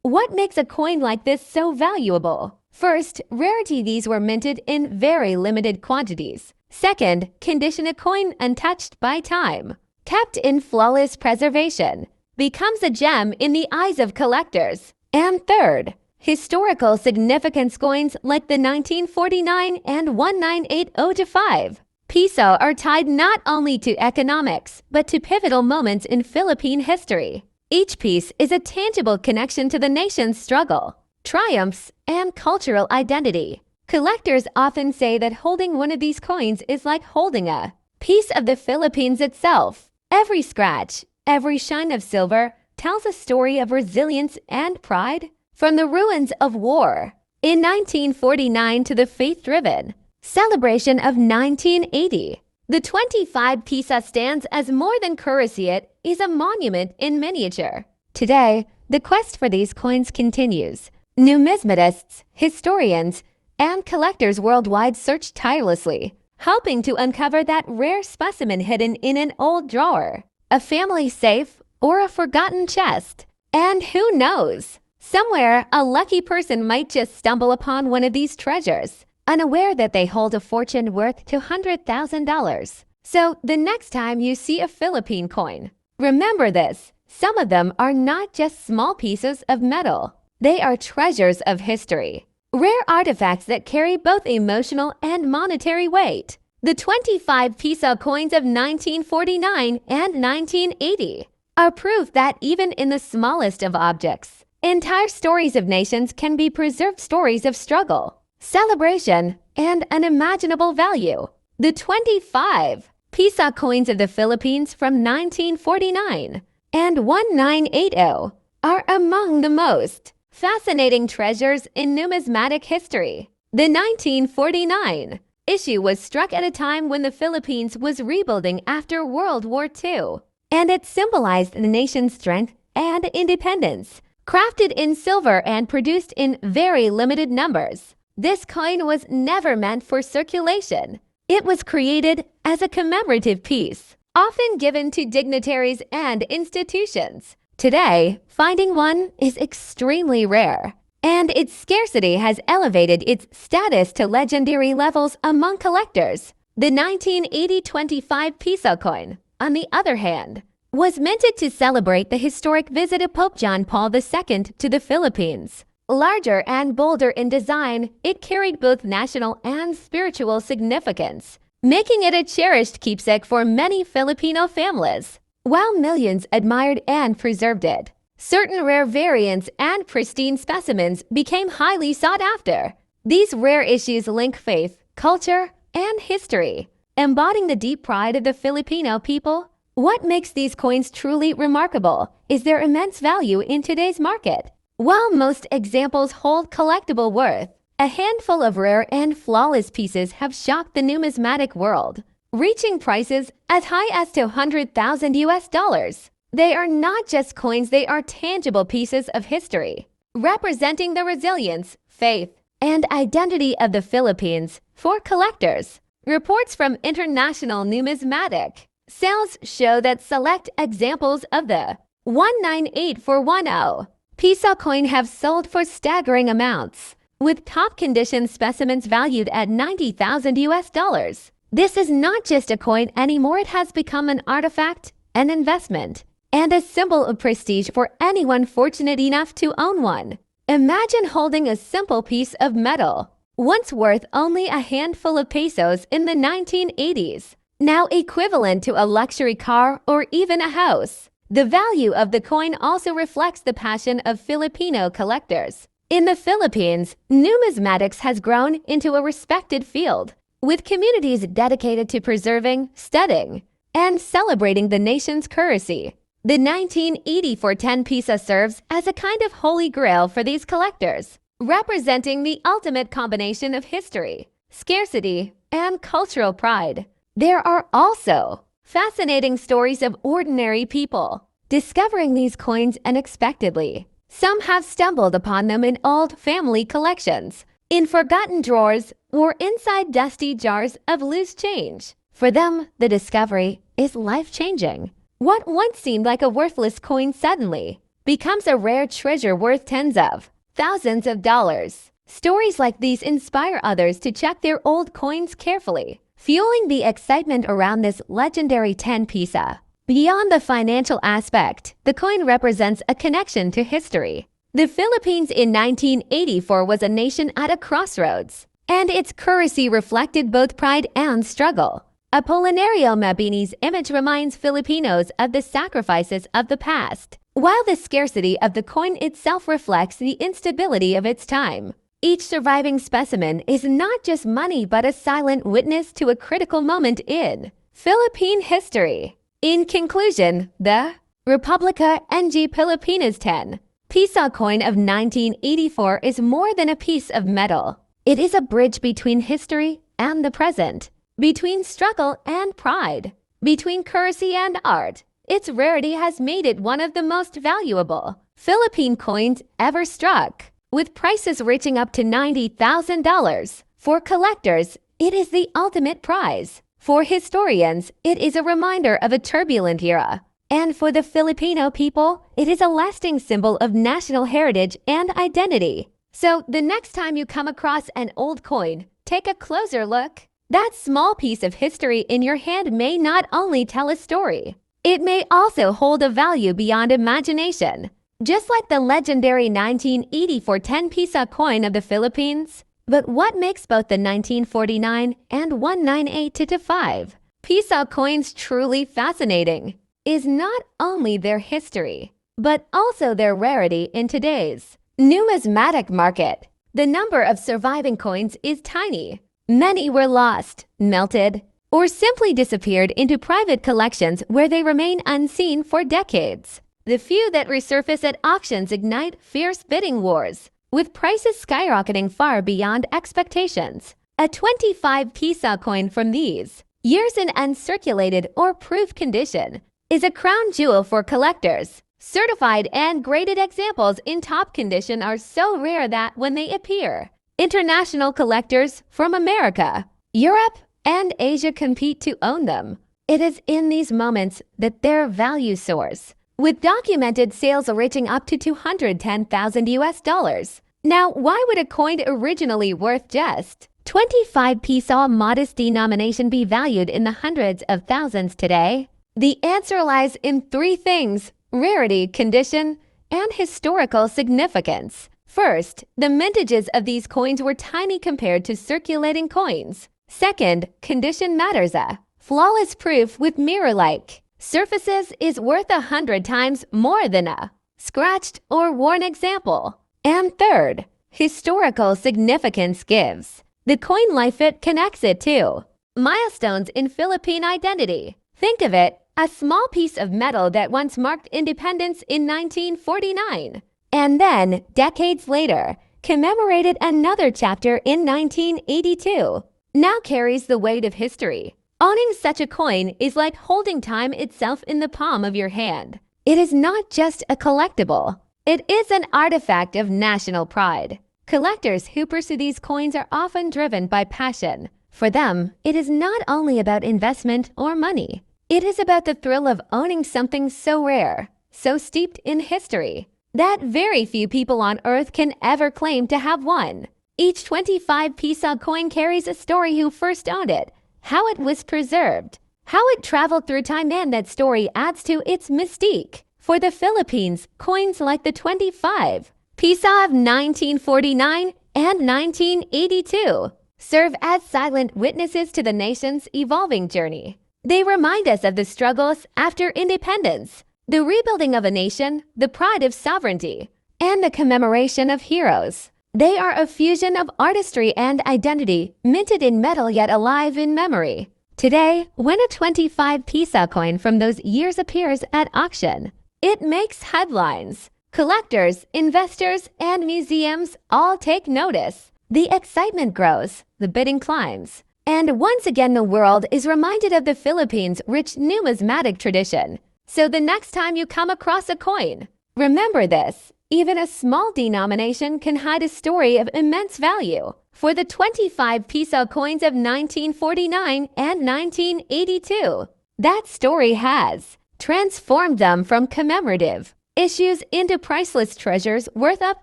What makes a coin like this so valuable? First, rarity. These were minted in very limited quantities. Second, condition. A coin untouched by time, kept in flawless preservation, becomes a gem in the eyes of collectors. And third, historical significance. Coins like the 1949 and 1980-5 Piso are tied not only to economics, but to pivotal moments in Philippine history. Each piece is a tangible connection to the nation's struggle, triumphs, and cultural identity. Collectors often say that holding one of these coins is like holding a piece of the Philippines itself. Every scratch, every shine of silver tells a story of resilience and pride. From the ruins of war in 1949 to the faith-driven celebration of 1980, the 25 Piso stands as more than currency. It is a monument in miniature. Today, the quest for these coins continues. Numismatists, historians, and collectors worldwide search tirelessly, hoping to uncover that rare specimen hidden in an old drawer, a family safe, or a forgotten chest. And who knows? Somewhere, a lucky person might just stumble upon one of these treasures, unaware that they hold a fortune worth $200,000. So the next time you see a Philippine coin, remember this: some of them are not just small pieces of metal. They are treasures of history, rare artifacts that carry both emotional and monetary weight. The 25 Piso coins of 1949 and 1980 are proof that even in the smallest of objects, entire stories of nations can be preserved. Stories of struggle, celebration, and unimaginable value. The 25 Piso coins of the Philippines from 1949 and 1980 are among the most fascinating treasures in numismatic history. The 1949 issue was struck at a time when the Philippines was rebuilding after World War II, and it symbolized the nation's strength and independence. Crafted in silver and produced in very limited numbers, this coin was never meant for circulation. It was created as a commemorative piece, often given to dignitaries and institutions. Today, finding one is extremely rare, and its scarcity has elevated its status to legendary levels among collectors. The 1980 25 Piso coin, on the other hand, was minted to celebrate the historic visit of Pope John Paul II to the Philippines. Larger and bolder in design, it carried both national and spiritual significance, making it a cherished keepsake for many Filipino families. While millions admired and preserved it, certain rare variants and pristine specimens became highly sought after. These rare issues link faith, culture, and history, embodying the deep pride of the Filipino people. What makes these coins truly remarkable is their immense value in today's market. While most examples hold collectible worth, a handful of rare and flawless pieces have shocked the numismatic world, reaching prices as high as $200,000. They are not just coins, they are tangible pieces of history, representing the resilience, faith, and identity of the Philippines. For collectors, reports from International Numismatic sales show that select examples of the 198410 Piso coin have sold for staggering amounts, with top condition specimens valued at $90,000. This is not just a coin anymore, it has become an artifact, an investment, and a symbol of prestige for anyone fortunate enough to own one. Imagine holding a simple piece of metal, once worth only a handful of pesos in the 1980s, now equivalent to a luxury car or even a house. The value of the coin also reflects the passion of Filipino collectors. In the Philippines, numismatics has grown into a respected field, with communities dedicated to preserving, studying, and celebrating the nation's currency. The 1984 10 Piso serves as a kind of holy grail for these collectors, representing the ultimate combination of history, scarcity, and cultural pride. There are also fascinating stories of ordinary people discovering these coins unexpectedly. Some have stumbled upon them in old family collections, in forgotten drawers, or inside dusty jars of loose change. For them, the discovery is life-changing. What once seemed like a worthless coin suddenly becomes a rare treasure worth tens of thousands of dollars. Stories like these inspire others to check their old coins carefully, fueling the excitement around this legendary 10 piso. Beyond the financial aspect, the coin represents a connection to history. The Philippines in 1984 was a nation at a crossroads, and its currency reflected both pride and struggle. Apolinario Mabini's image reminds Filipinos of the sacrifices of the past, while the scarcity of the coin itself reflects the instability of its time. Each surviving specimen is not just money but a silent witness to a critical moment in Philippine history. In conclusion, the Republica ng Pilipinas 10 Piso coin of 1984 is more than a piece of metal. It is a bridge between history and the present, between struggle and pride, between currency and art. Its rarity has made it one of the most valuable Philippine coins ever struck, with prices reaching up to $90,000. For collectors, it is the ultimate prize. For historians, it is a reminder of a turbulent era. And for the Filipino people, it is a lasting symbol of national heritage and identity. So the next time you come across an old coin, take a closer look. That small piece of history in your hand may not only tell a story, it may also hold a value beyond imagination. Just like the legendary 1984 10 piso coin of the Philippines. But what makes both the 1949 and 198-5 piso coins truly fascinating is not only their history, but also their rarity in today's numismatic market. The number of surviving coins is tiny. Many were lost, melted, or simply disappeared into private collections where they remain unseen for decades. The few that resurface at auctions ignite fierce bidding wars, with prices skyrocketing far beyond expectations. A 25 piso coin from these years in uncirculated or proof condition is a crown jewel for collectors. Certified and graded examples in top condition are so rare that when they appear, international collectors from America, Europe, and Asia compete to own them. It is in these moments that their value soars, with documented sales reaching up to $210,000. Now, why would a coin originally worth just 25 piso modest denomination be valued in the hundreds of thousands today? The answer lies in three things: rarity, condition, and historical significance. First, the mintages of these coins were tiny compared to circulating coins. Second, condition matters. A flawless proof with mirror-like surfaces is worth 100 times more than a scratched or worn example. And third, historical significance gives the coin life it connects it to milestones in Philippine identity. Think of it, a small piece of metal that once marked independence in 1949, and then, decades later, commemorated another chapter in 1982, now carries the weight of history. Owning such a coin is like holding time itself in the palm of your hand. It is not just a collectible. It is an artifact of national pride. Collectors who pursue these coins are often driven by passion. For them, it is not only about investment or money. It is about the thrill of owning something so rare, so steeped in history, that very few people on Earth can ever claim to have one. Each 25 piso coin carries a story: who first owned it, how it was preserved, how it traveled through time, and that story adds to its mystique. For the Philippines, coins like the 25 piso of 1949 and 1982 serve as silent witnesses to the nation's evolving journey. They remind us of the struggles after independence, the rebuilding of a nation, the pride of sovereignty, and the commemoration of heroes. They are a fusion of artistry and identity, minted in metal yet alive in memory. Today, when a 25 piso coin from those years appears at auction, it makes headlines. Collectors, investors, and museums all take notice. The excitement grows, the bidding climbs. And once again, the world is reminded of the Philippines' rich numismatic tradition. So the next time you come across a coin, remember this: even a small denomination can hide a story of immense value. For the 25 piso coins of 1949 and 1982, that story has transformed them from commemorative issues into priceless treasures worth up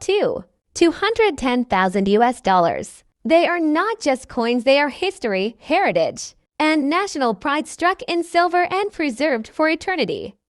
to $210,000. They are not just coins, they are history, heritage, and national pride struck in silver and preserved for eternity.